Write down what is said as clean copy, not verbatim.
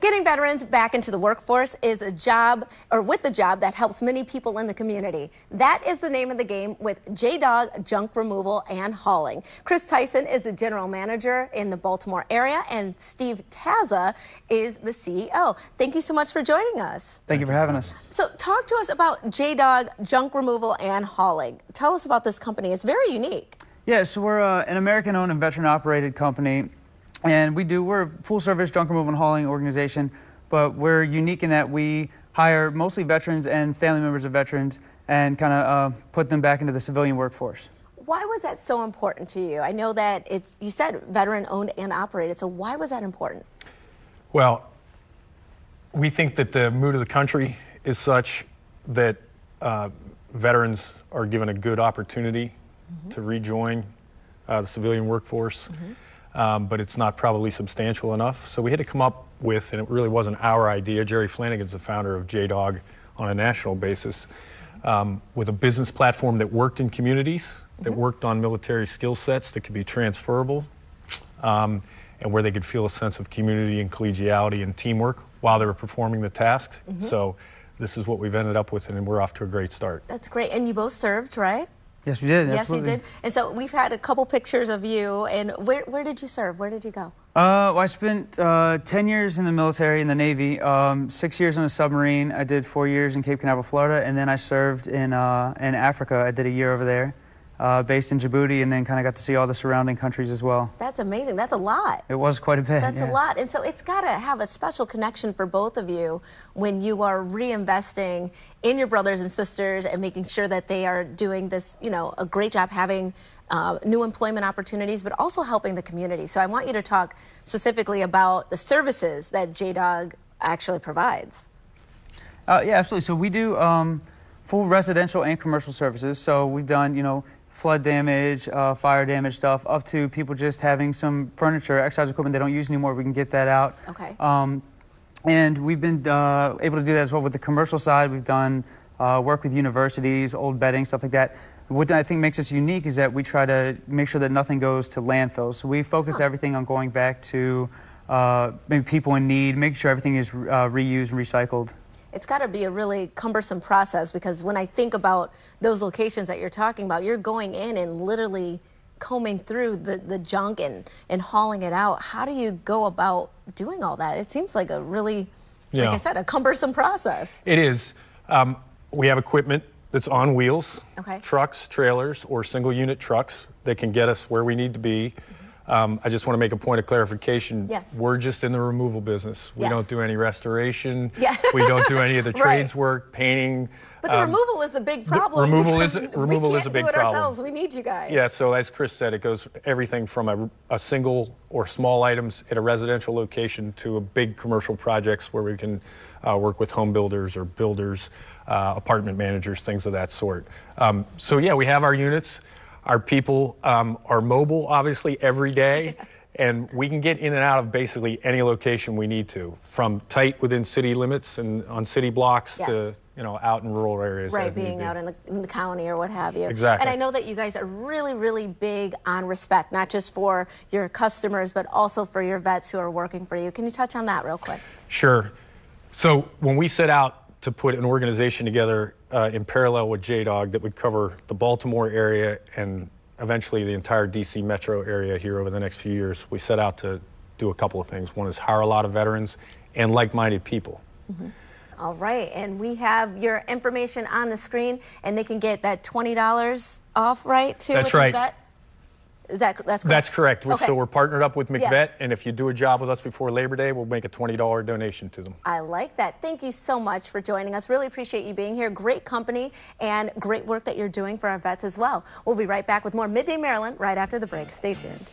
Getting veterans back into the workforce is a job, or with the job that helps many people in the community. That is the name of the game with JDog Junk Removal and Hauling. Chris Tyson is the general manager in the Baltimore area, and Steve Taza is the CEO. Thank you so much for joining us. Thank you for having us. So talk to us about JDog Junk Removal and Hauling. Tell us about this company. It's very unique. Yeah, so we're an American-owned and veteran-operated company. And we're a full-service junk removal and hauling organization, but we're unique in that we hire mostly veterans and family members of veterans and kind of put them back into the civilian workforce. Why was that so important to you? I know that you said veteran-owned and operated, so why was that important? Well, we think that the mood of the country is such that veterans are given a good opportunity to rejoin the civilian workforce. But it's not probably substantial enough. So we had to come up with, and it really wasn't our idea, Jerry Flanagan's the founder of JDog on a national basis, with a business platform that worked in communities, that worked on military skill sets that could be transferable, and where they could feel a sense of community and collegiality and teamwork while they were performing the tasks. So this is what we've ended up with, and we're off to a great start. That's great. And you both served, right? Yes, we did. Yes, absolutely. you did. And so we've had a couple pictures of you. And where did you serve? Where did you go? Well, I spent 10 years in the military, in the Navy, 6 years on a submarine. I did 4 years in Cape Canaveral, Florida, and then I served in Africa. I did a year over there, based in Djibouti, and then kind of got to see all the surrounding countries as well. That's amazing. That's a lot. It was quite a bit. That's a lot. And so it's got to have a special connection for both of you when you are reinvesting in your brothers and sisters and making sure that they are doing this, you know, a great job having new employment opportunities, but also helping the community. So I want you to talk specifically about the services that JDog actually provides. Yeah, absolutely. So we do full residential and commercial services. So we've done, you know, flood damage, fire damage stuff, up to people just having some furniture, exercise equipment they don't use anymore. We can get that out. Okay. And we've been able to do that as well with the commercial side. We've done work with universities, old bedding, stuff like that. What I think makes us unique is that we try to make sure that nothing goes to landfills. So we focus everything on going back to maybe people in need, making sure everything is reused and recycled. It's got to be a really cumbersome process, because when I think about those locations that you're talking about, you're going in and literally combing through the junk and hauling it out. How do you go about doing all that? It seems like a really, like I said, a cumbersome process. It is. We have equipment that's on wheels, trucks, trailers, or single unit trucks that can get us where we need to be. I just want to make a point of clarification. Yes. We're just in the removal business. We don't do any restoration. Yeah. We don't do any of the trades work, painting. But the removal is the big problem. Removal is a big problem. We can't do it ourselves. We need you guys. Yeah, so as Chris said, it goes everything from a single or small items at a residential location to a big commercial projects where we can work with home builders or builders, apartment managers, things of that sort. So yeah, we have our units. Our people are mobile, obviously, every day, and we can get in and out of basically any location we need to, from tight within city limits and on city blocks to, you know, out in rural areas. Right, being out in the county or what have you. Exactly. And I know that you guys are really, really big on respect, not just for your customers, but also for your vets who are working for you. Can you touch on that real quick? Sure. So when we set out to put an organization together in parallel with JDog that would cover the Baltimore area and eventually the entire DC metro area here over the next few years, we set out to do a couple of things. One is hire a lot of veterans and like-minded people. All right, and we have your information on the screen, and they can get that $20 off, right? Too. That's right. Vet? That's correct? That's correct. Okay. So we're partnered up with McVet, and if you do a job with us before Labor Day, we'll make a $20 donation to them. I like that. Thank you so much for joining us. Really appreciate you being here. Great company and great work that you're doing for our vets as well. We'll be right back with more Midday Maryland right after the break. Stay tuned.